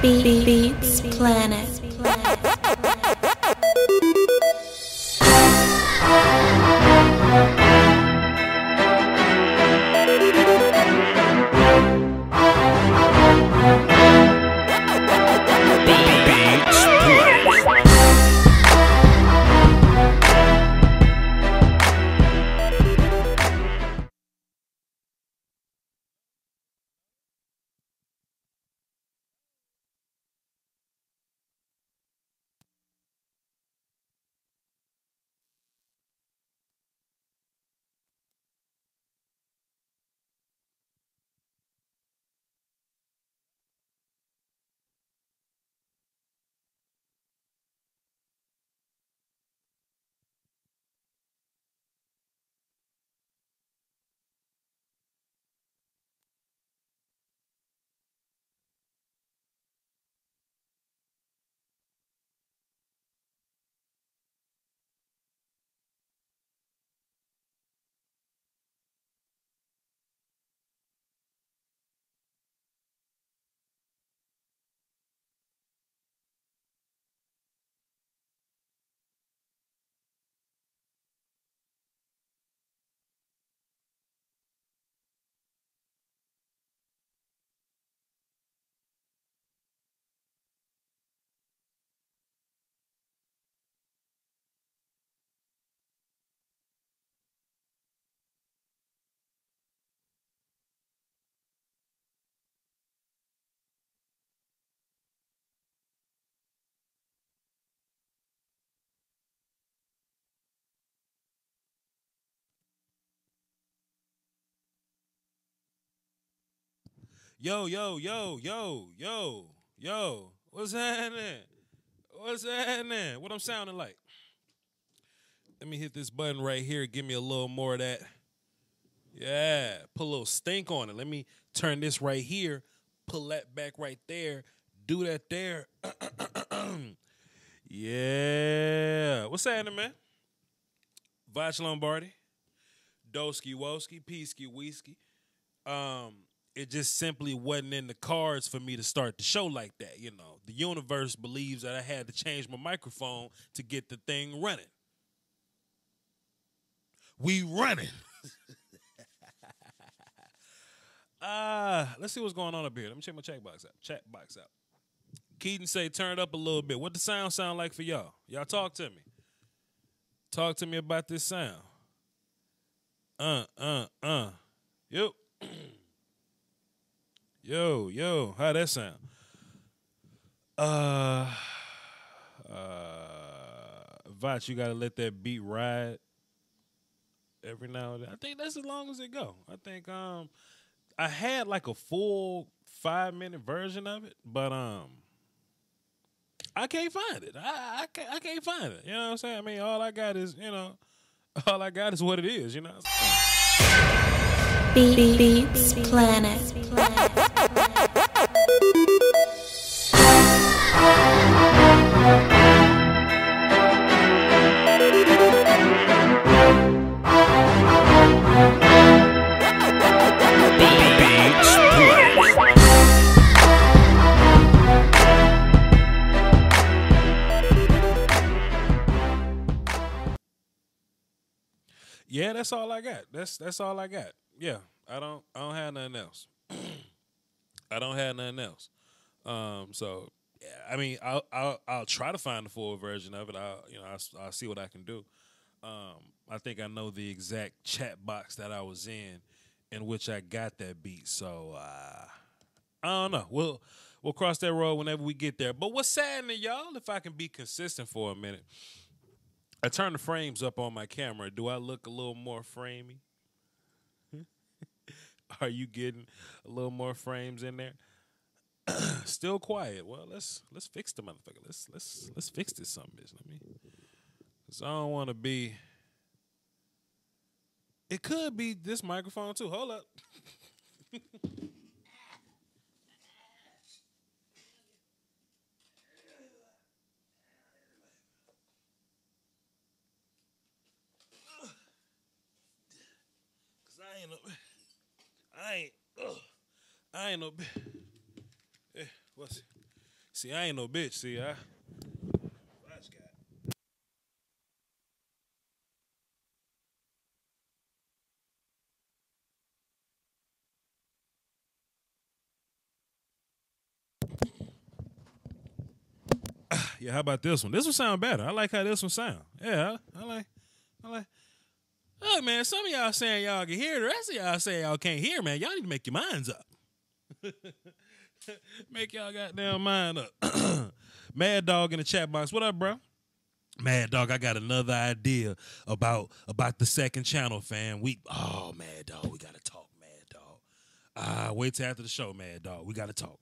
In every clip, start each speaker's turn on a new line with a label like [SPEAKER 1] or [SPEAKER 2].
[SPEAKER 1] Beats Planet.
[SPEAKER 2] Yo, yo, yo, yo, yo, yo. What's happening? What's happening? What I'm sounding like? Let me hit this button right here. Give me a little more of that. Yeah, put a little stink on it. Let me turn this right here. Pull that back right there. Do that there. Yeah. What's happening, man? Vach Lombardi. Doski Woski. Peasky Whiskey. It just simply wasn't in the cards for me to start the show like that. You know, the universe believes that I had to change my microphone to get the thing running. We running. Let's see what's going on up here. Let me check my check box out. Chat box out. Keaton say turn it up a little bit. What the sound like for y'all? Y'all talk to me. Talk to me about this sound. Yep. Yo, how that sound? Vach, you gotta let that beat ride every now and then. I think that's as long as it go. I think I had like a full 5-minute version of it, but I can't find it. I can't find it. You know what I'm saying? I mean, all I got is what it is, you know.
[SPEAKER 1] Beats Planet.
[SPEAKER 2] Yeah, that's all I got. That's all I got. Yeah, I don't have nothing else. I don't have nothing else. So yeah, I mean, I'll try to find the full version of it. I'll see what I can do. I think I know the exact chat box that I was in which I got that beat. So I don't know. We'll cross that road whenever we get there. But what's saddening, y'all? If I can be consistent for a minute. I turn the frames up on my camera. Do I look a little more framey? Are you getting a little more frames in there? Still quiet. Well, let's fix the motherfucker. Let's fix this something, bitch. Cause I don't want to be. It could be this microphone too. Hold up. I ain't no. What's it? See, I ain't no bitch. See, I just got. Yeah, how about this one? This one sound better. I like how this one sound. Yeah, I like. Look, man, some of y'all saying y'all can hear. The rest of y'all saying y'all can't hear, man. Y'all need to make your minds up. Make y'all goddamn mind up. Mad Dog in the chat box. What up, bro? Mad Dog, I got another idea about the second channel, fam. Mad Dog, we gotta talk, Mad Dog. Wait till after the show, Mad Dog. We gotta talk.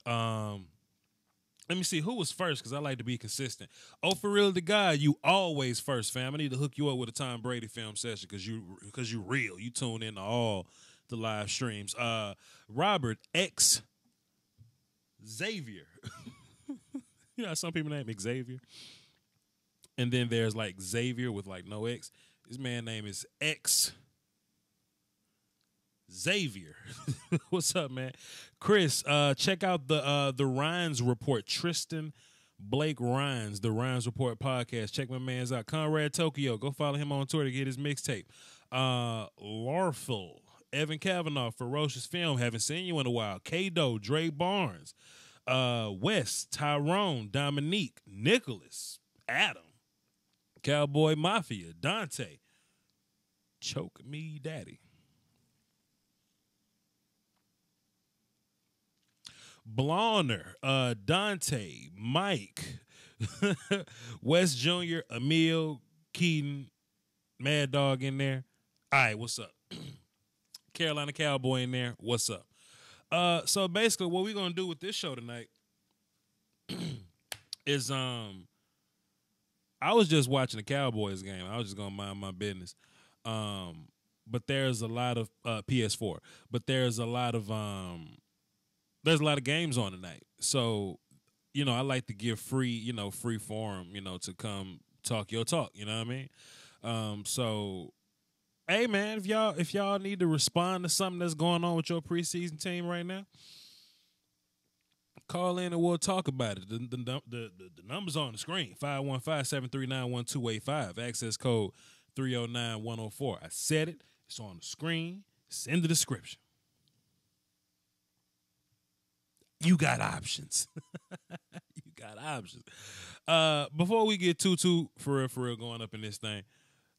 [SPEAKER 2] Let me see who was first, because I like to be consistent. Oh, for real to God, you always first, fam. I need to hook you up with a Tom Brady film session because you real. You tune in to all the live streams. Robert X Xavier. You know how some people name Xavier? And then there's like Xavier with like no X. This man's name is X Xavier. What's up, man? Chris, check out the Rhines Report. Tristan Blake Rhines, the Rhines Report podcast. Check my man's out. Conrad Tokyo. Go follow him on Twitter to get his mixtape. Larful. Evan Kavanaugh, Ferocious Film. Haven't seen you in a while. K-Do, Dre Barnes. Wes, Tyrone, Dominique, Nicholas, Adam, Cowboy Mafia, Dante, Choke Me Daddy. Blonner, Dante, Mike, Wes Jr., Emil, Keaton, Mad Dog in there. All right, what's up? Carolina Cowboy in there. What's up? So basically what we're gonna do with this show tonight is I was just watching the Cowboys game. I was just gonna mind my business. But there's a lot of PS4. But there's a lot of games on tonight. So, I like to give free forum, to come talk your talk, you know what I mean? So hey man, if y'all need to respond to something that's going on with your preseason team right now, call in and we'll talk about it. The number's on the screen: 515-739-1285. Access code 309104. I said it. It's on the screen. It's in the description. You got options. You got options. Before we get too for real going up in this thing,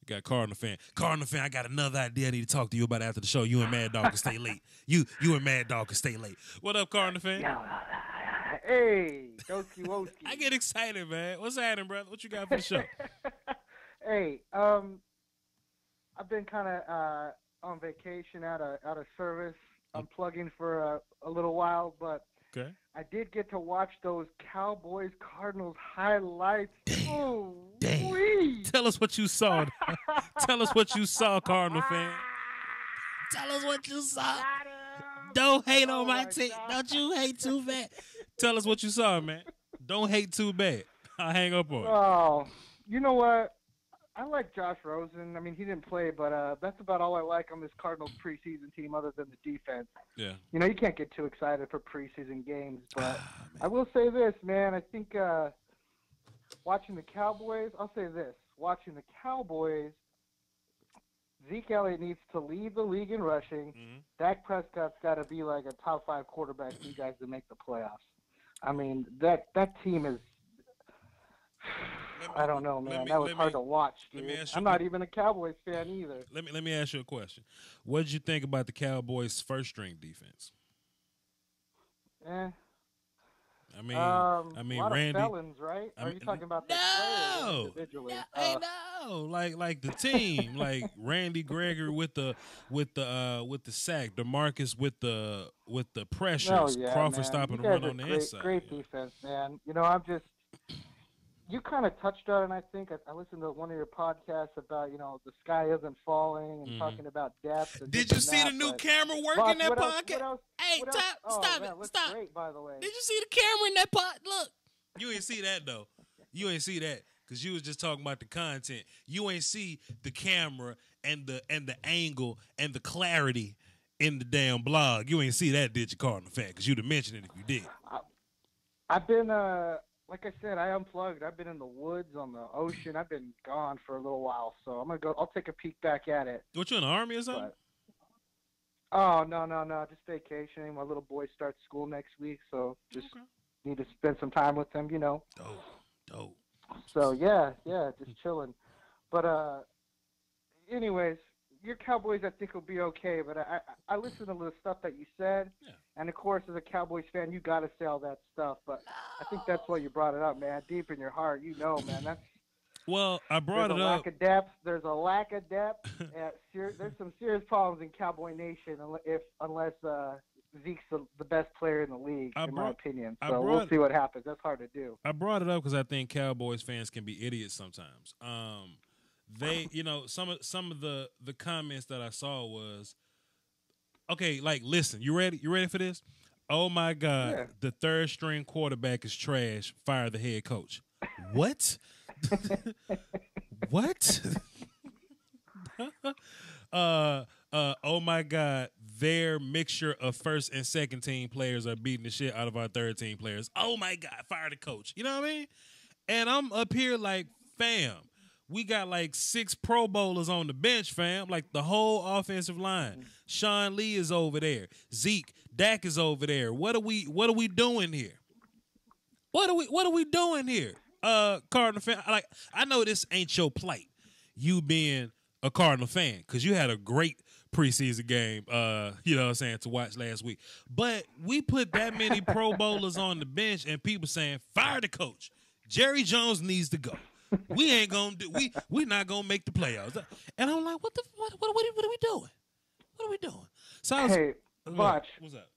[SPEAKER 2] got Cardinal fan. I got another idea I need to talk to you about after the show. You and Mad Dog can stay late. You and Mad Dog can stay late. What up, Cardinal fan?
[SPEAKER 3] Hey, Doski Woski.
[SPEAKER 2] I get excited, man. What's happening, brother? What you got for the show?
[SPEAKER 3] Hey, I've been kind of on vacation out of service. I'm plugging for a little while, but
[SPEAKER 2] okay.
[SPEAKER 3] I did get to watch those Cowboys Cardinals highlights.
[SPEAKER 2] Damn. Tell us what you saw. Tell us what you saw, Cardinal fan. Tell us what you saw. Don't hate on my team. Don't you hate too bad. Tell us what you saw, man. Don't hate too bad. I'll hang up on you.
[SPEAKER 3] Oh, you know what? I like Josh Rosen. I mean, he didn't play, but that's about all I like on this Cardinals preseason team other than the defense.
[SPEAKER 2] Yeah.
[SPEAKER 3] You can't get too excited for preseason games, but I will say this, man. I think watching the Cowboys, I'll say this. Watching the Cowboys, Zeke Elliott needs to lead the league in rushing.
[SPEAKER 2] Mm-hmm.
[SPEAKER 3] Dak Prescott's got to be like a top 5 quarterback for you guys to make the playoffs. I mean, that team is I don't know, man. That was hard to watch, dude. I'm not even a Cowboys fan either.
[SPEAKER 2] Let me ask you a question. What did you think about the Cowboys' first-string defense? I mean,
[SPEAKER 3] a lot
[SPEAKER 2] Randy.
[SPEAKER 3] Of felons, right? Are you talking about the players individually?
[SPEAKER 2] No, like the team, like Randy Gregory with the sack, DeMarcus with the pressures, Crawford
[SPEAKER 3] man.
[SPEAKER 2] stopping the run on the inside.
[SPEAKER 3] Great defense, man. I'm just. You kind of touched on it, I think. I listened to one of your podcasts about, the sky isn't falling and talking about depth. And
[SPEAKER 2] Did you see the new camera work in that podcast? Hey, stop it. Stop.
[SPEAKER 3] Great, by the way.
[SPEAKER 2] Did you see the camera in that pod? Look. You ain't see that, though. You ain't see that because you was just talking about the content. You ain't see the camera and the angle and the clarity in the damn blog. You ain't see that, did you, Cardinal fan? Because you'd have mentioned it if you did.
[SPEAKER 3] I've been like I said, I unplugged. I've been in the woods, on the ocean. I've been gone for a little while, so I'm gonna go. I'll take a peek back at it.
[SPEAKER 2] What, you in the army or something?
[SPEAKER 3] But oh no, just vacationing. My little boy starts school next week, so just need to spend some time with him.
[SPEAKER 2] Dope.
[SPEAKER 3] So yeah, just chilling. But anyways, your Cowboys, I think, will be okay. But I listened to the stuff that you said, and of course, as a Cowboys fan, you got to say all that stuff. But I think that's why you brought it up, man. Deep in your heart, man. That's
[SPEAKER 2] well, I brought it up.
[SPEAKER 3] There's a lack of depth. There's some serious problems in Cowboy Nation unless Zeke's the best player in the league, in my opinion. So we'll see what happens. That's hard to do.
[SPEAKER 2] I brought it up because I think Cowboys fans can be idiots sometimes. They, some of the comments that I saw was, okay, like, listen, you ready? You ready for this? Oh my God, the third string quarterback is trash. Fire the head coach. What? What? Oh my God, their mixture of first and second team players are beating the shit out of our third team players. Oh my God, fire the coach. You know what I mean? And I'm up here like, fam, we got like 6 Pro Bowlers on the bench, fam. Like the whole offensive line. Sean Lee is over there. Zeke, Dak is over there. What are we doing here? What are we doing here? Cardinal fan, like, I know this ain't your plight, you being a Cardinal fan, because you had a great preseason game, to watch last week. But we put that many Pro Bowlers on the bench and people saying, fire the coach. Jerry Jones needs to go. We ain't gonna do. We not gonna make the playoffs. And I'm like, what are we doing? What are we doing? So
[SPEAKER 3] hey, Botch.
[SPEAKER 2] What's up?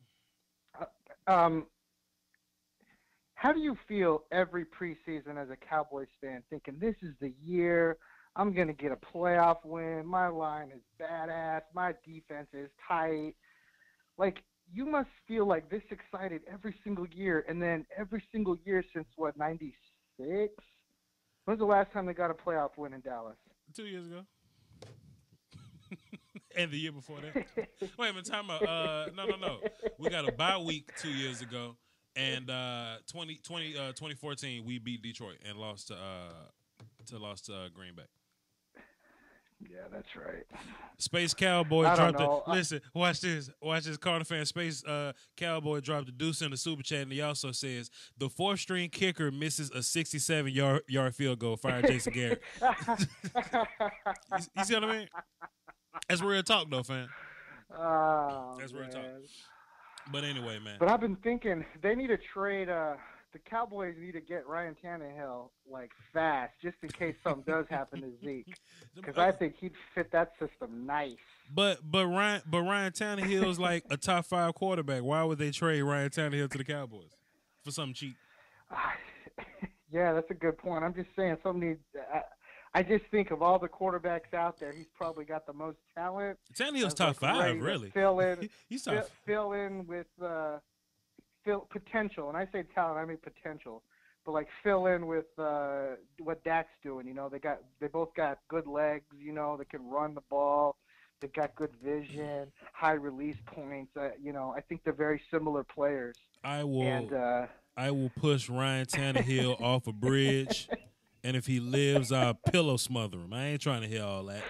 [SPEAKER 3] How do you feel every preseason as a Cowboys fan, thinking this is the year I'm going to get a playoff win, my line is badass, my defense is tight? Like, you must feel like this excited every single year, and then every single year since, 96? When's the last time they got a playoff win in Dallas?
[SPEAKER 2] 2 years ago. And the year before that. Wait a minute, time out. No. We got a bye week 2 years ago. And 2014, we beat Detroit and lost to Green Bay.
[SPEAKER 3] Yeah, that's right.
[SPEAKER 2] Space Cowboy dropped it. Listen, watch this. Cardinal fan. Space Cowboy dropped a deuce in the super chat, and he also says the 4th-string kicker misses a 67-yard field goal. Fire Jason Garrett. You see what I mean? That's real talk, though, fam.
[SPEAKER 3] Oh,
[SPEAKER 2] that's real talk. But anyway, man.
[SPEAKER 3] But I've been thinking they need to trade. The Cowboys need to get Ryan Tannehill like fast, just in case something does happen to Zeke, because I think he'd fit that system nice.
[SPEAKER 2] But Ryan Tannehill is like a top 5 quarterback. Why would they trade Ryan Tannehill to the Cowboys for something cheap?
[SPEAKER 3] Yeah, that's a good point. I'm just saying something needs. I just think of all the quarterbacks out there, he's probably got the most talent.
[SPEAKER 2] Tannehill's top 5, really.
[SPEAKER 3] He's fill in with potential, and I say talent, I mean potential. But like fill in with what Dak's doing. They both got good legs. They can run the ball. They've got good vision, high release points. I think they're very similar players.
[SPEAKER 2] I will push Ryan Tannehill off a bridge. And if he lives, I'll pillow smother him. I ain't trying to hear all that.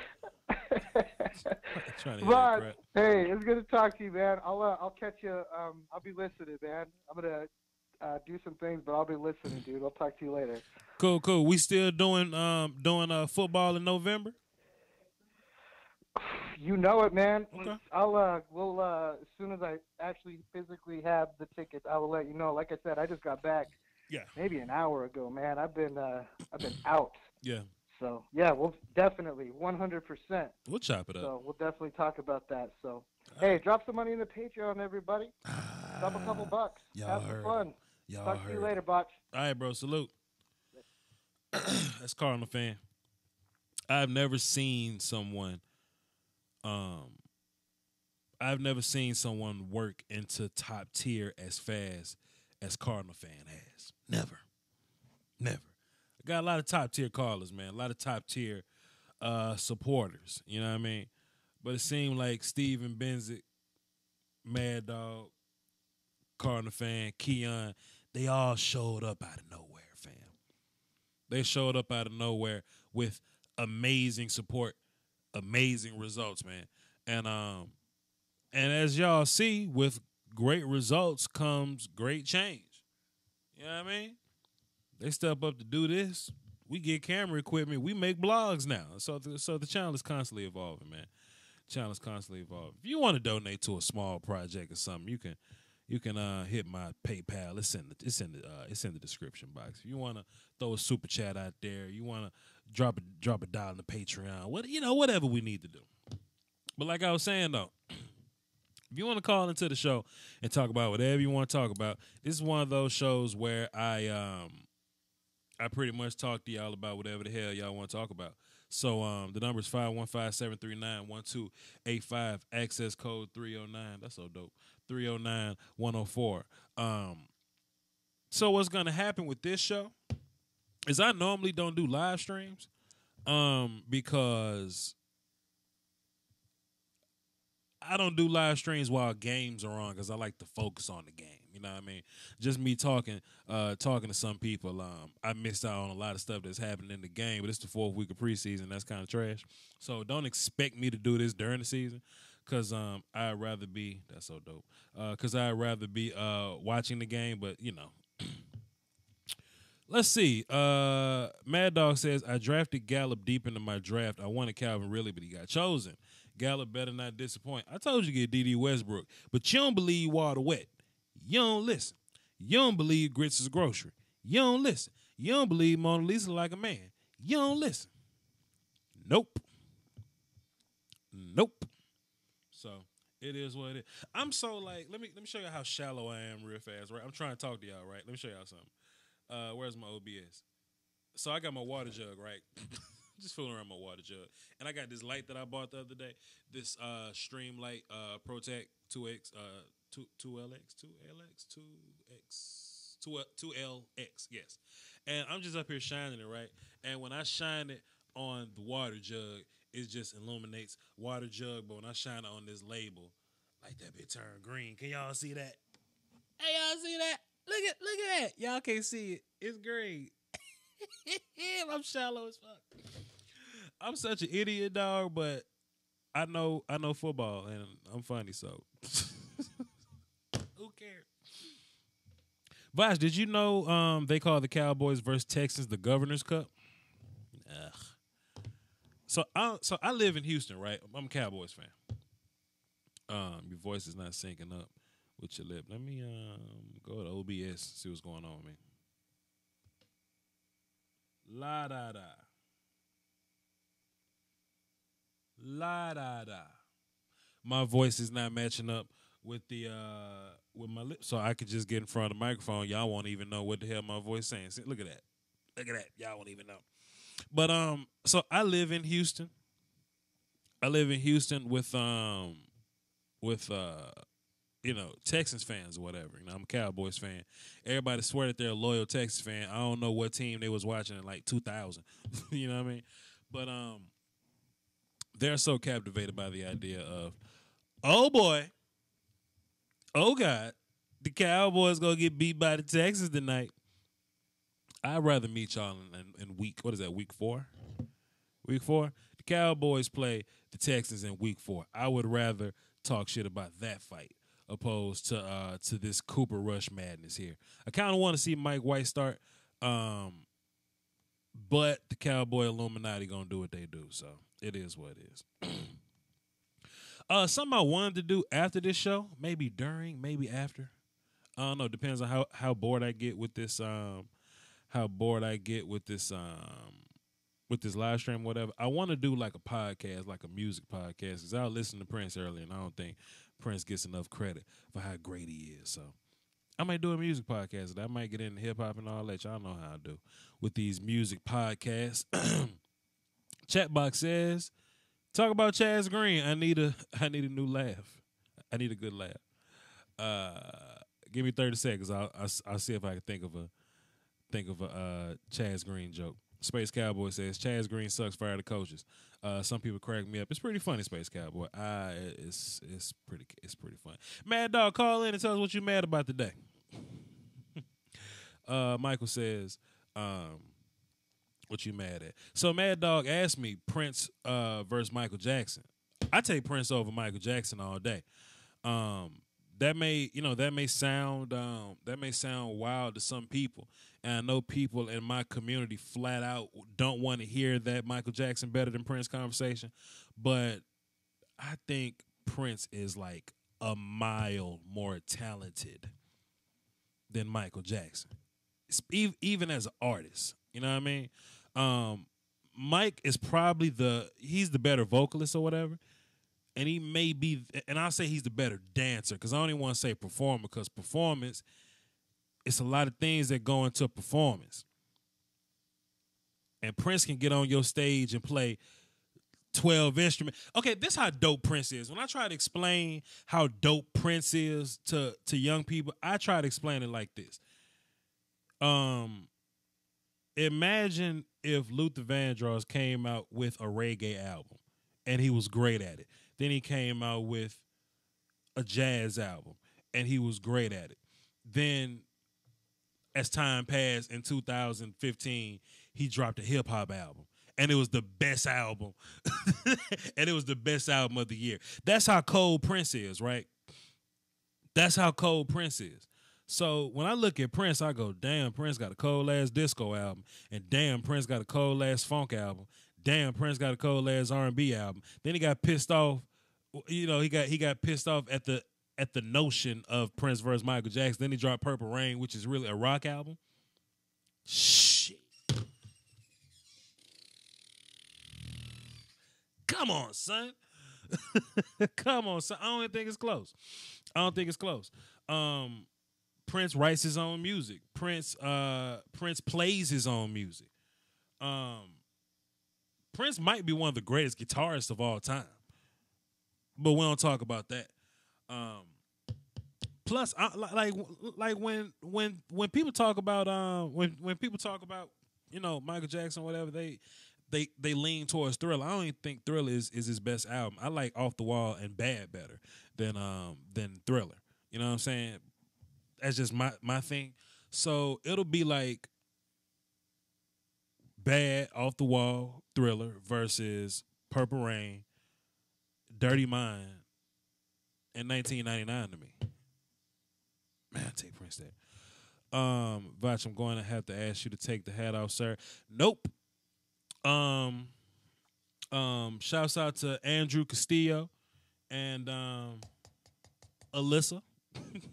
[SPEAKER 3] But hey, it's good to talk to you, man. I'll catch you. I'll be listening, man. I'm gonna do some things, but I'll be listening, dude. I'll talk to you later.
[SPEAKER 2] Cool. We still doing football in November?
[SPEAKER 3] You know it, man.
[SPEAKER 2] Okay.
[SPEAKER 3] We'll as soon as I actually physically have the tickets, I will let you know. Like I said, I just got back.
[SPEAKER 2] Yeah.
[SPEAKER 3] Maybe an hour ago, man. I've been out.
[SPEAKER 2] Yeah.
[SPEAKER 3] So yeah, we'll definitely 100%.
[SPEAKER 2] We'll chop it up.
[SPEAKER 3] So we'll definitely talk about that. So hey, drop some money in the Patreon, everybody. Drop a couple bucks. Have some fun. Talk to you later, Botch.
[SPEAKER 2] All right, bro. Salute. That's Cardinal fan. I've never seen someone. I've never seen someone work into top tier as fast as Cardinal fan has. Never. I got a lot of top tier callers, man. A lot of top tier supporters. You know what I mean? But it seemed like Steven Benzik, Mad Dog, Cardinal fan, Keon, They all showed up out of nowhere, fam. They showed up out of nowhere with amazing support, amazing results, man. And as y'all see, with great results comes great change. You know what I mean? They step up to do this. We get camera equipment. We make blogs now. So the channel is constantly evolving, man. Channel is constantly evolving. If you want to donate to a small project or something, you can hit my PayPal. It's in the description box. If you want to throw a super chat out there, you want to drop a dollar in the Patreon. Whatever we need to do. But like I was saying though, if you want to call into the show and talk about whatever you want to talk about, this is one of those shows where I pretty much talk to y'all about whatever the hell y'all want to talk about. So the number is 515-739-1285, access code 309. That's so dope. 309-104. So what's gonna happen with this show is I normally don't do live streams because I don't do live streams while games are on because I like to focus on the game. You know what I mean? Just me talking to some people. I missed out on a lot of stuff that's happening in the game, but it's the 4th week of preseason. That's kind of trash. So don't expect me to do this during the season because I'd rather be – that's so dope. Because I'd rather be watching the game, but, Let's see. Mad Dog says, I drafted Gallup deep into my draft. I wanted Calvin Ridley, but he got chosen. Gallup better not disappoint. I told you to get D.D. Westbrook, but you don't believe water wet. You don't listen. You don't believe grits is grocery. You don't listen. You don't believe Mona Lisa like a man. You don't listen. Nope. So it is what it is. I'm so like, let me show you how shallow I am real fast, right? I'm trying to talk to y'all, right? Let me show y'all something. Where's my OBS? So I got my water jug, right? Just fooling around my water jug. And I got this light that I bought the other day. This Stream Light Protect 2X, 2LX, yes. And I'm just up here shining it, right? And when I shine it on the water jug, it just illuminates water jug. But when I shine it on this label, like that bit turn green. Can y'all see that? Hey, y'all see that? Look at that. Y'all can't see it. It's green. I'm shallow as fuck. I'm such an idiot, dog, but I know football and I'm funny, so who cares? Vash, did you know they call the Cowboys versus Texans the Governor's Cup? Ugh. So I live in Houston, right? I'm a Cowboys fan. Your voice is not syncing up with your lip. Let me go to OBS, see what's going on with me. La da da. La da da. My voice is not matching up with the with my lips, so I could just get in front of the microphone. Y'all won't even know what the hell my voice is saying. See, look at that. Look at that. Y'all won't even know. But so I live in Houston. I live in Houston with Texans fans or whatever. I'm a Cowboys fan. Everybody swear that they're a loyal Texas fan. I don't know what team they was watching in like 2000. You know what I mean? But they're so captivated by the idea of, oh boy, oh God, the Cowboys gonna get beat by the Texans tonight. I'd rather meet y'all in week 4? Week 4? The Cowboys play the Texans in week 4. I would rather talk shit about that fight opposed to this Cooper Rush madness here. I kind of want to see Mike White start, but the Cowboy Illuminati gonna do what they do, so it is what it is. Something I wanted to do after this show, maybe during, maybe after. I don't know. Depends on how bored I get with this. With this live stream, whatever. I want to do like a podcast, like a music podcast, because I was listening to Prince earlier, and I don't think Prince gets enough credit for how great he is. So I might do a music podcast. I might get into hip hop and all that. Y'all know how I do with these music podcasts. Chatbox says, talk about Chaz Green. I need a new laugh. I need a good laugh. Give me 30 seconds. I'll see if I can think of a Chaz Green joke. Space Cowboy says Chaz Green sucks. Fire the coaches. Some people crack me up. It's pretty funny, Space Cowboy. It's pretty funny. Mad Dog, call in and tell us what you mad about today. Michael says, what you mad at? So Mad Dog asked me Prince versus Michael Jackson. I take Prince over Michael Jackson all day. That may sound wild to some people, and I know people in my community flat out don't want to hear that Michael Jackson better than Prince conversation, but I think Prince is like a mile more talented than Michael Jackson, even as an artist. You know what I mean? Mike is probably he's the better vocalist or whatever. And he may be, and I'll say he's the better dancer, because I don't even want to say performer, because performance, it's a lot of things that go into a performance. And Prince can get on your stage and play 12 instruments. Okay, this is how dope Prince is. When I try to explain how dope Prince is to young people, I try to explain it like this. Imagine if Luther Vandross came out with a reggae album, and he was great at it. Then he came out with a jazz album, and he was great at it. Then, as time passed, in 2015, he dropped a hip-hop album, and it was the best album. And it was the best album of the year. That's how cold Prince is, right? That's how cold Prince is. So when I look at Prince, I go, damn, Prince got a cold-ass disco album, and damn, Prince got a cold-ass funk album. Damn, Prince got a cold ass R&B album. Then he got pissed off. You know, he got pissed off at the notion of Prince versus Michael Jackson. Then he dropped Purple Rain, which is really a rock album. Shit. Come on, son. Come on, son. I don't even think it's close. Prince writes his own music. Prince plays his own music. Prince might be one of the greatest guitarists of all time, but we don't talk about that. Plus, when people talk about when people talk about Michael Jackson or whatever, they lean towards Thriller. I don't even think Thriller is his best album. I like Off the Wall and Bad better than Thriller. You know what I'm saying? That's just my thing. So it'll be like Bad, Off the Wall, Thriller versus Purple Rain, Dirty Mind, and 1999 to me. Man, I take Prince there. Vach, I'm going to have to ask you to take the hat off, sir. Nope. Shouts out to Andrew Castillo and Alyssa.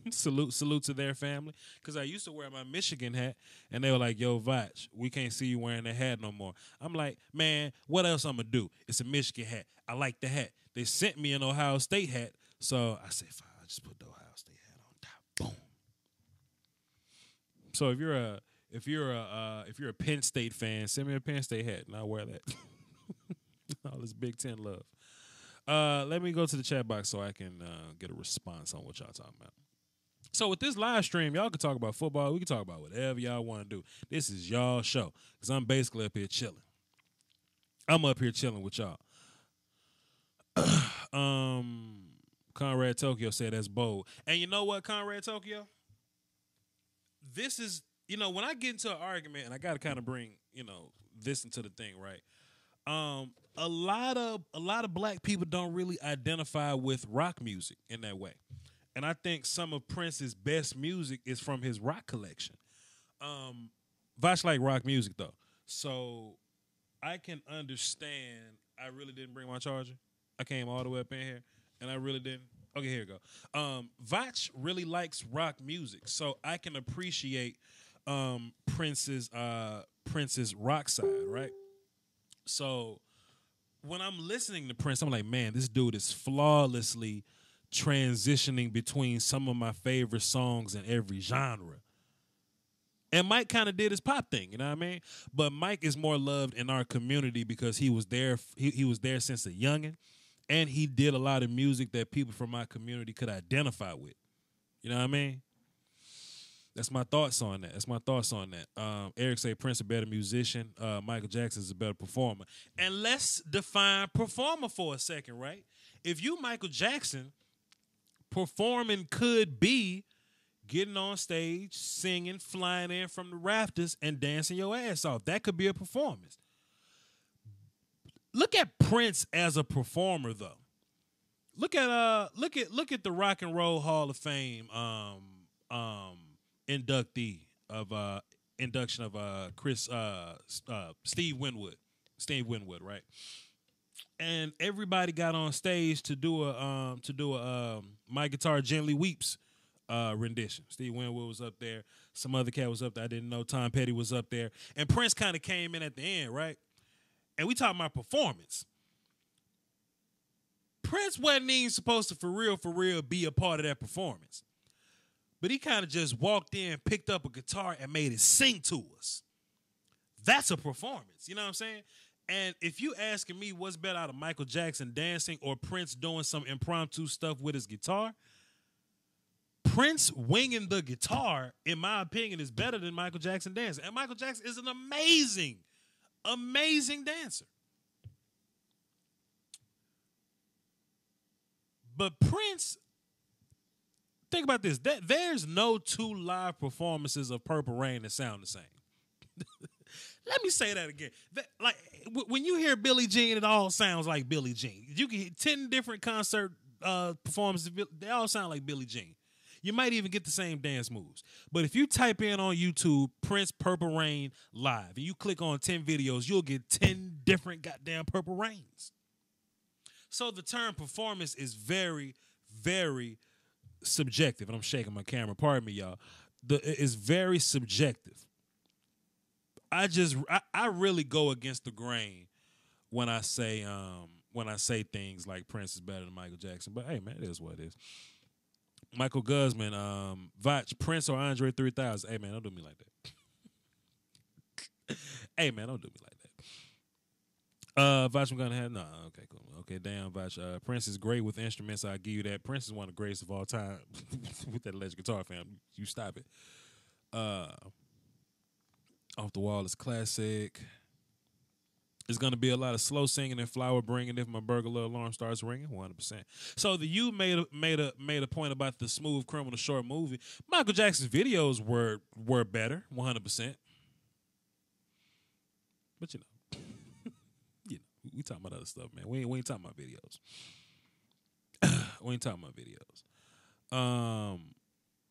[SPEAKER 2] salute to their family, because I used to wear my Michigan hat, and they were like, "Yo, Vach, we can't see you wearing that hat no more." I'm like, "Man, what else I'm gonna do? It's a Michigan hat. I like the hat." They sent me an Ohio State hat, so I said, "Fine, I just put the Ohio State hat on top." Boom. So if you're a Penn State fan, send me a Penn State hat, and I'll wear that. All this Big Ten love. Let me go to the chat box so I can get a response on what y'all talking about. So with this live stream, y'all can talk about football. We can talk about whatever y'all want to do. This is y'all show, because I'm basically up here chilling. I'm up here chilling with y'all. Conrad Tokyo said that's bold. And you know what, Conrad Tokyo? This is, when I get into an argument, and I got to kind of bring, this into the thing, right? A lot of black people don't really identify with rock music in that way. And I think some of Prince's best music is from his rock collection. Vosh like rock music, though. So I can understand. I really didn't bring my charger. I came all the way up in here, and I really didn't. Okay, here we go. Voch really likes rock music, so I can appreciate Prince's rock side, right? So when I'm listening to Prince, I'm like, man, this dude is flawlessly transitioning between some of my favorite songs in every genre. And Mike kind of did his pop thing, you know what I mean? But Mike is more loved in our community because he was there. He was there since a youngin', and he did a lot of music that people from my community could identify with. You know what I mean? That's my thoughts on that. Eric say Prince a better musician. Michael Jackson is a better performer. And let's define performer for a second, right? If you Michael Jackson, performing could be getting on stage, singing, flying in from the rafters, and dancing your ass off. That could be a performance. Look at Prince as a performer, though. Look at the Rock and Roll Hall of Fame inductee of induction of Steve Winwood. Steve Winwood, right? And everybody got on stage to do a My Guitar Gently Weeps rendition. Steve Winwood was up there. Some other cat was up there. I didn't know. Tom Petty was up there. And Prince kind of came in at the end, right? And we talking about performance. Prince wasn't even supposed to, for real, be a part of that performance. But he kind of just walked in, picked up a guitar, and made it sing to us. That's a performance. You know what I'm saying? And if you asking me what's better out of Michael Jackson dancing or Prince doing some impromptu stuff with his guitar, Prince winging the guitar, in my opinion, is better than Michael Jackson dancing. And Michael Jackson is an amazing dancer. But Prince, think about this. There's no two live performances of Purple Rain that sound the same. Let me say that again. When you hear Billie Jean, it all sounds like Billie Jean. You can hear 10 different concert performances. They all sound like Billie Jean. You might even get the same dance moves. But if you type in on YouTube, Prince Purple Rain live, and you click on 10 videos, you'll get 10 different goddamn Purple Rains. So the term performance is very, very subjective. And I'm shaking my camera. Pardon me, y'all. It's very subjective. I really go against the grain when I say things like Prince is better than Michael Jackson. But hey, man, it is what it is. Michael Guzman, Vach, Prince or Andre 3000. Hey, man, don't do me like that. Hey, man, don't do me like that. Vach, I'm gonna have no. Okay, cool. Okay, damn, Vach. Prince is great with instruments. I give you that. Prince is one of the greatest of all time with that electric guitar, fam. You stop it. Off the Wall is classic. There's gonna be a lot of slow singing and flower bringing if my burglar alarm starts ringing. 100%. So you made a point about the Smooth Criminal short movie. Michael Jackson's videos were better. 100%. But you know. We talking about other stuff, man. We ain't talking about videos. We ain't talking about videos.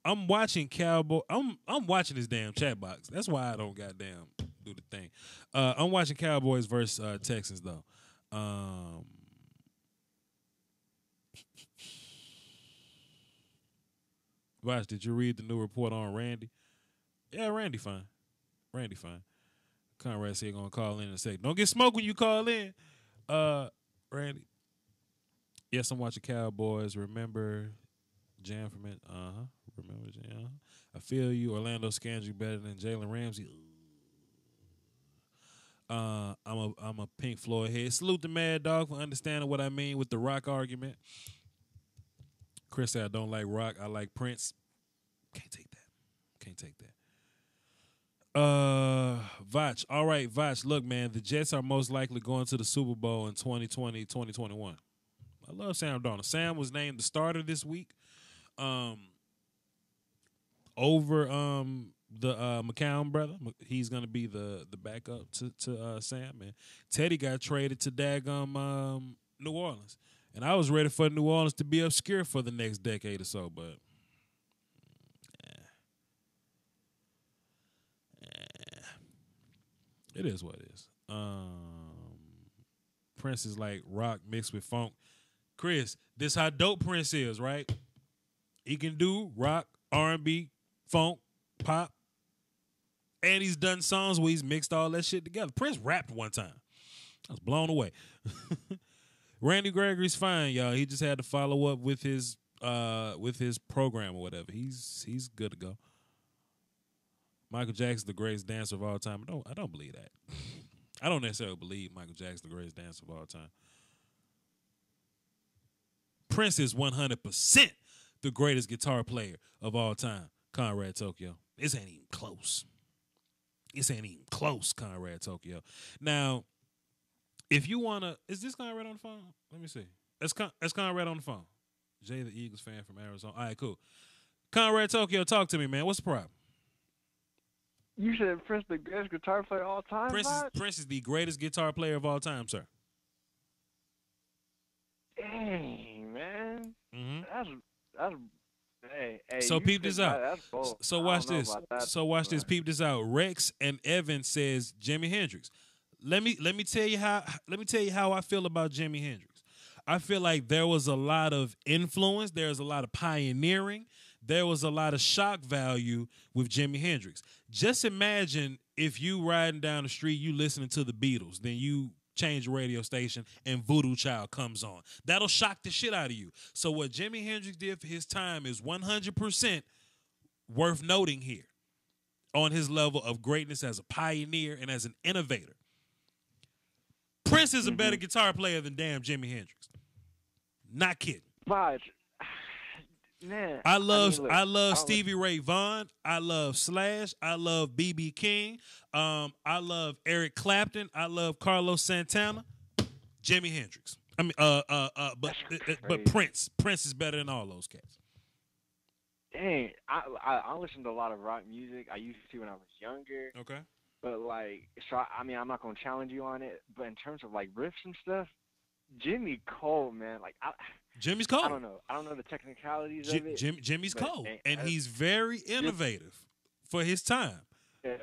[SPEAKER 2] I'm watching Cowboy. I'm watching this damn chat box. That's why I don't goddamn do the thing. I'm watching Cowboys versus Texans though. Vosh, did you read the new report on Randy? Yeah, Randy fine. Randy fine. Conrad said gonna call in and say, don't get smoked when you call in. Randy. Yes, I'm watching Cowboys. Remember Jam from it. Remember Jam. I feel you. Orlando scans you better than Jalen Ramsey. I'm a Pink Floyd head. Salute the Mad Dog for understanding what I mean with the rock argument. Chris said I don't like rock. I like Prince. Can't take that. Can't take that. Vach. All right, Vach. Look, man, the Jets are most likely going to the Super Bowl in 2020, 2021. I love Sam Darnold. Sam was named the starter this week. Over the McCown brother. He's gonna be the backup to Sam, man. Teddy got traded to daggum New Orleans. And I was ready for New Orleans to be obscure for the next decade or so, but it is what it is. Prince is like rock mixed with funk. Chris, this how dope Prince is, right? He can do rock, R&B, funk, pop, and he's done songs where he's mixed all that shit together. Prince rapped one time. I was blown away. Randy Gregory's fine, y'all. He just had to follow up with his program or whatever. He's good to go. Michael Jackson's the greatest dancer of all time. I don't believe that. I don't necessarily believe Michael Jackson's the greatest dancer of all time. Prince is 100% the greatest guitar player of all time. Conrad Tokyo. This ain't even close. This ain't even close, Conrad Tokyo. Now, if you want to... Is this Conrad on the phone? Let me see. That's Conrad on the phone. Jay, the Eagles fan from Arizona. All right, cool. Conrad Tokyo, talk to me, man. What's the problem?
[SPEAKER 4] You said Prince the greatest guitar player of all time.
[SPEAKER 2] Prince is the greatest guitar player of all time, sir.
[SPEAKER 4] Dang, man.
[SPEAKER 2] Mm-hmm.
[SPEAKER 4] That's hey.
[SPEAKER 2] So peep this out.
[SPEAKER 4] That's bold.
[SPEAKER 2] So watch this. So watch this. Peep this out. Rex and Evan says Jimi Hendrix. Let me tell you how I feel about Jimi Hendrix. I feel like there was a lot of influence. There's a lot of pioneering. There was a lot of shock value with Jimi Hendrix. Just imagine if you riding down the street, you listening to the Beatles, then you change the radio station and Voodoo Child comes on. That'll shock the shit out of you. So what Jimi Hendrix did for his time is 100% worth noting here on his level of greatness as a pioneer and as an innovator. Prince is a better guitar player than damn Jimi Hendrix. Not kidding.
[SPEAKER 4] But man,
[SPEAKER 2] I love Stevie Ray Vaughan. I love Slash. I love B.B. King. I love Eric Clapton. I love Carlos Santana. Jimi Hendrix. I mean, but Prince is better than all those cats.
[SPEAKER 4] Dang, I listen to a lot of rock music. I used to when I was younger.
[SPEAKER 2] Okay.
[SPEAKER 4] But like, so I mean, I'm not gonna challenge you on it. But in terms of like riffs and stuff, Jimmy Cole, man, like
[SPEAKER 2] Jimmy's cold.
[SPEAKER 4] I don't know the technicalities of it.
[SPEAKER 2] Jimmy's cold, and he's very innovative for his time.
[SPEAKER 4] Yeah.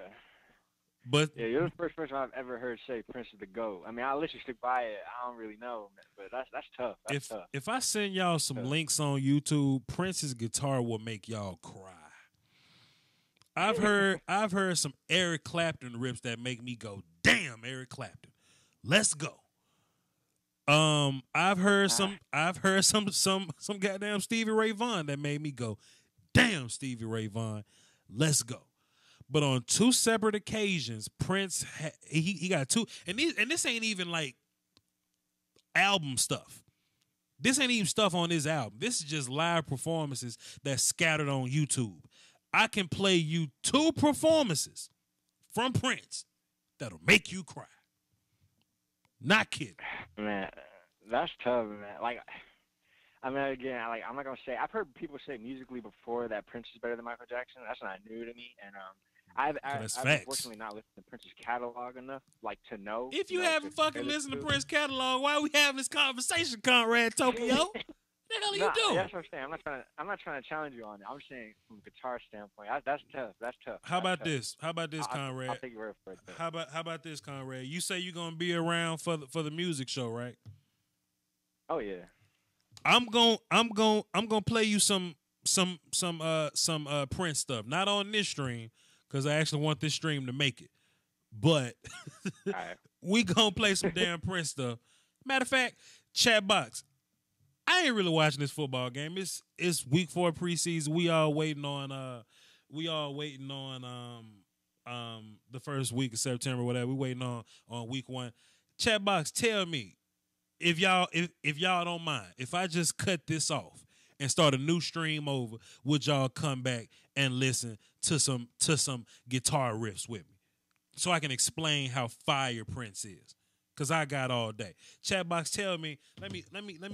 [SPEAKER 2] But
[SPEAKER 4] yeah, you're the first person I've ever heard say Prince is the GOAT. I mean, I'll let you stick by it. I don't really know, but that's tough. That's tough.
[SPEAKER 2] If I send y'all some links on YouTube, Prince's guitar will make y'all cry. I've heard some Eric Clapton riffs that make me go, damn, Eric Clapton. Let's go. I've heard some goddamn Stevie Ray Vaughan that made me go, damn, Stevie Ray Vaughan. Let's go. But on two separate occasions, Prince he got two, and this ain't even like album stuff. This ain't even stuff on his album. This is just live performances that's scattered on YouTube. I can play you two performances from Prince that'll make you cry. Not kidding.
[SPEAKER 4] Man, that's tough, man. Like, I mean, again, I'm not gonna say. I've heard people say musically before that Prince is better than Michael Jackson. That's not new to me, and I've unfortunately not listened to Prince's catalog enough, like, to know.
[SPEAKER 2] If you haven't fucking listened to Prince's catalog, why are we having this conversation, Conrad Tokyo? What the hell are you doing?
[SPEAKER 4] That's what I'm saying. I'm not trying to challenge you on it. I'm saying from a guitar standpoint, that's tough. That's tough.
[SPEAKER 2] How about this, Conrad?
[SPEAKER 4] I'll take your word for it.
[SPEAKER 2] How about this, Conrad? You say you're gonna be around for the music show, right?
[SPEAKER 4] Oh yeah.
[SPEAKER 2] I'm gonna play you some Prince stuff. Not on this stream, because I actually want this stream to make it. But
[SPEAKER 4] right.
[SPEAKER 2] We gonna play some damn Prince stuff. Matter of fact, chat box. I ain't really watching this football game. It's week 4 preseason. We all waiting on the first week of September, whatever. We waiting on week 1. Chat box, tell me if y'all don't mind, if I just cut this off and start a new stream over, would y'all come back and listen to some guitar riffs with me, so I can explain how fire Prince is? Cause I got all day. Chat box, tell me. Let me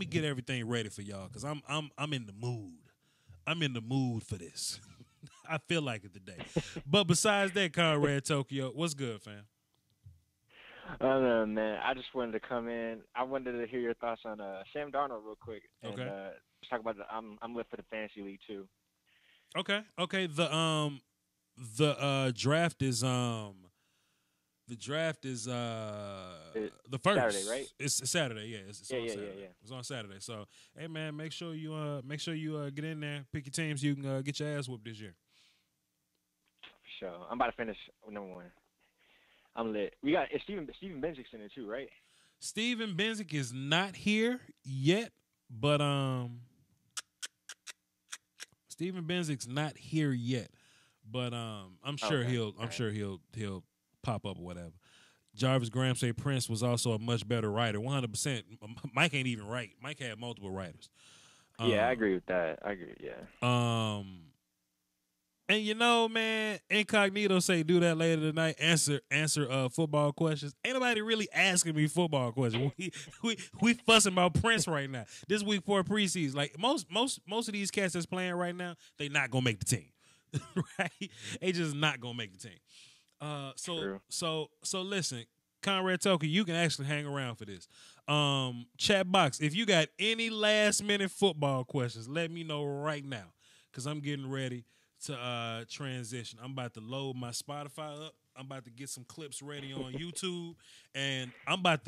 [SPEAKER 2] get everything ready for y'all. Cause I'm in the mood. I'm in the mood for this. I feel like it today. But besides that, Conrad Tokyo, what's good, fam?
[SPEAKER 4] I don't know, man. I just wanted to come in. I wanted to hear your thoughts on Sam Darnold real quick. And,
[SPEAKER 2] Okay.
[SPEAKER 4] Let's talk about I'm lit for the fantasy league too.
[SPEAKER 2] Okay. The draft is the first
[SPEAKER 4] Saturday, right?
[SPEAKER 2] It's Saturday, yeah. It's on Saturday.
[SPEAKER 4] Yeah.
[SPEAKER 2] It's on Saturday. So, hey man, make sure you get in there, pick your teams. You can get your ass whooped this year.
[SPEAKER 4] For sure. I'm about to finish number 1. I'm lit. We got Steven Benzick's in it too, right?
[SPEAKER 2] Steven Benzick is not here yet, but Steven Benzick's not here yet, but I'm sure he'll pop up or whatever. Jarvis Graham say Prince was also a much better writer. 100%. Mike ain't even right. Mike had multiple writers.
[SPEAKER 4] Yeah, I agree with that. Yeah.
[SPEAKER 2] And you know, man, Incognito say do that later tonight. Answer football questions. Ain't nobody really asking me football questions. We fussing about Prince right now. This week for preseason. Like most of these cats that's playing right now, they not gonna make the team. Right? They just not gonna make the team. So listen, Conrad Toki, you can actually hang around for this. Chat box, if you got any last minute football questions, let me know right now. Cause I'm getting ready to transition. I'm about to load my Spotify up. I'm about to get some clips ready on YouTube, and I'm about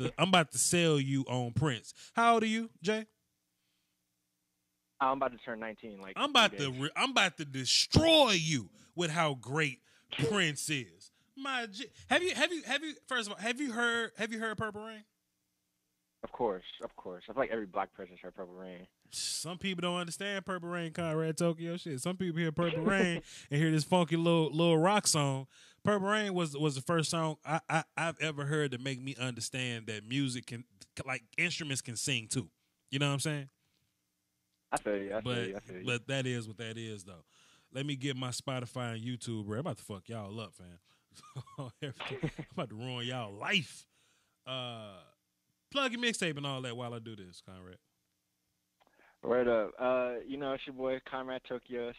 [SPEAKER 2] to sell you on Prince. How old are you, Jay?
[SPEAKER 4] I'm about to turn 19. Like
[SPEAKER 2] I'm about to destroy you with how great Prince is. Have you first of all have you heard Purple Rain?
[SPEAKER 4] Of course. I feel like every black person's heard Purple Rain.
[SPEAKER 2] Some people don't understand Purple Rain, Conrad Tokyo shit. Some people hear Purple Rain and hear this funky little rock song. Purple Rain was the first song I've ever heard to make me understand that music can, like, instruments can sing too. You know what I'm saying?
[SPEAKER 4] I feel you.
[SPEAKER 2] But that is what that is, though. Let me get my Spotify and YouTube, bro. I'm about to fuck y'all up, fam. I'm about to ruin y'all life. Plug your mixtape and all that while I do this, Conrad.
[SPEAKER 4] Word up. It's your boy Conrad Tokyo,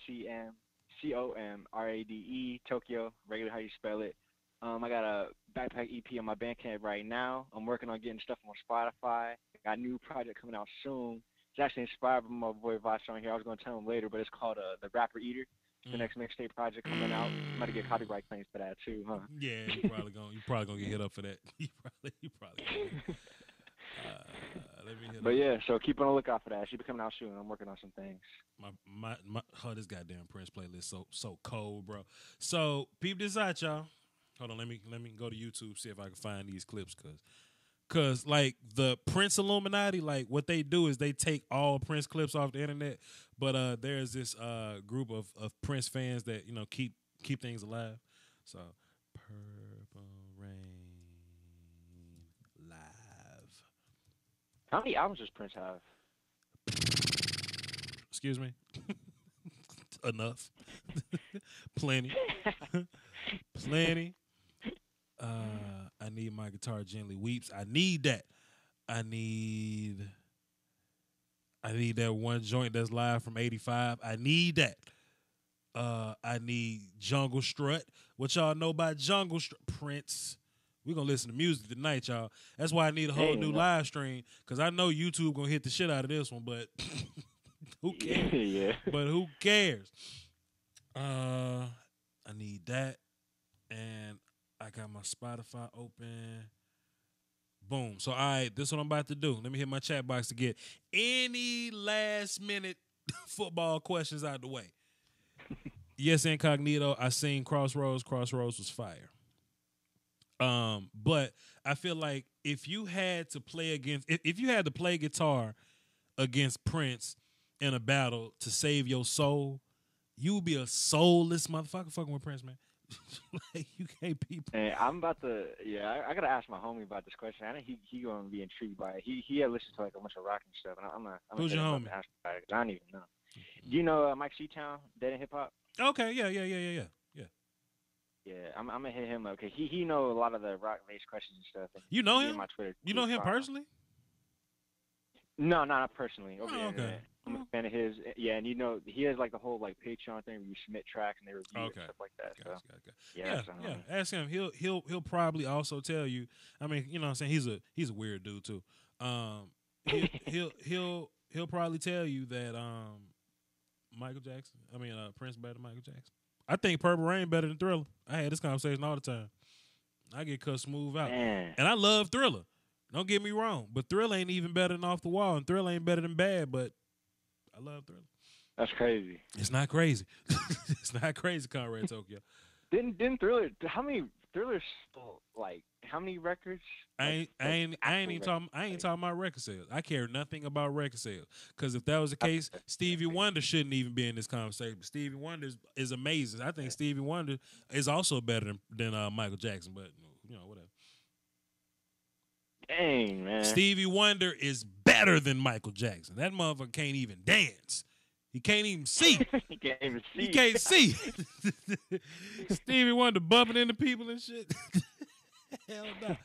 [SPEAKER 4] COMRADE Tokyo, regular how you spell it. I got a backpack EP on my Bandcamp right now. I'm working on getting stuff on Spotify. I got a new project coming out soon. It's actually inspired by my boy Vosh on here. I was going to tell him later, but it's called The Rapper Eater. It's the next mixtape project coming out. I'm about to get copyright claims for that too, huh?
[SPEAKER 2] Yeah, you probably gonna get hit up for that. You probably gonna.
[SPEAKER 4] But yeah, so keep on the lookout for that. It should be coming out soon. I'm working on some things.
[SPEAKER 2] This goddamn Prince playlist so cold, bro. So peep this out, y'all. Hold on, let me go to YouTube, see if I can find these clips, cause like the Prince Illuminati, like what they do is they take all Prince clips off the internet, but there's this group of Prince fans that keep things alive. So Purple Rain live.
[SPEAKER 4] How many albums does Prince have?
[SPEAKER 2] Excuse me. Enough. Plenty. Plenty. I need my guitar gently weeps. I need that. I need that one joint that's live from 85. I need that. I need Jungle Strut. What y'all know about Jungle Strut? Prince. We're going to listen to music tonight, y'all. That's why I need a whole new live stream, because I know YouTube going to hit the shit out of this one, but who cares?
[SPEAKER 4] Yeah.
[SPEAKER 2] But who cares? I need that, and I got my Spotify open. Boom. So, all right, this is what I'm about to do. Let me hit my chat box to get any last-minute football questions out of the way. Yes, Incognito, I seen Crossroads. Crossroads was fire. But I feel like if you had to play guitar against Prince in a battle to save your soul, you would be a soulless motherfucker fucking with Prince, man. Like, you can't be.
[SPEAKER 4] Hey, I'm about to. Yeah, I gotta ask my homie about this question. I think he gonna be intrigued by it. He had listened to like a bunch of rock and stuff, and I'm
[SPEAKER 2] Who's your homie?
[SPEAKER 4] Ask about it, 'cause I don't even know. Do you know Mike Seatown, Dead in Hip Hop?
[SPEAKER 2] Okay, yeah.
[SPEAKER 4] Yeah, I'm gonna hit him up. Okay, he know a lot of the rock based questions and stuff. And
[SPEAKER 2] you know him?
[SPEAKER 4] My Twitter.
[SPEAKER 2] You know him personally?
[SPEAKER 4] No, not personally. Over the
[SPEAKER 2] okay.
[SPEAKER 4] internet. I'm a fan of his. Yeah, and he has like the whole like Patreon thing where you submit tracks and they review it and stuff like that.
[SPEAKER 2] Gotcha.
[SPEAKER 4] Yeah.
[SPEAKER 2] Ask him. He'll probably also tell you. I mean, you know what I'm saying? He's a weird dude too. He'll probably tell you that Prince better than Michael Jackson. I think Purple Rain better than Thriller. I had this conversation all the time. I get cut smooth out.
[SPEAKER 4] Man.
[SPEAKER 2] And I love Thriller. Don't get me wrong. But Thriller ain't even better than Off the Wall. And Thriller ain't better than Bad, but I love Thriller.
[SPEAKER 4] That's crazy.
[SPEAKER 2] It's not crazy. It's not crazy, Conrad Tokyo.
[SPEAKER 4] Didn't Thriller, how many records?
[SPEAKER 2] I ain't even talking about record sales. I care nothing about record sales. Because if that was the case, Stevie Wonder shouldn't even be in this conversation. Stevie Wonder is amazing. I think Stevie Wonder is also better than Michael Jackson, but whatever.
[SPEAKER 4] Dang, man.
[SPEAKER 2] Stevie Wonder is better than Michael Jackson. That motherfucker can't even dance. He can't even see.
[SPEAKER 4] He can't even see.
[SPEAKER 2] He can't see. Stevie Wonder bumping into people and shit. Hell no.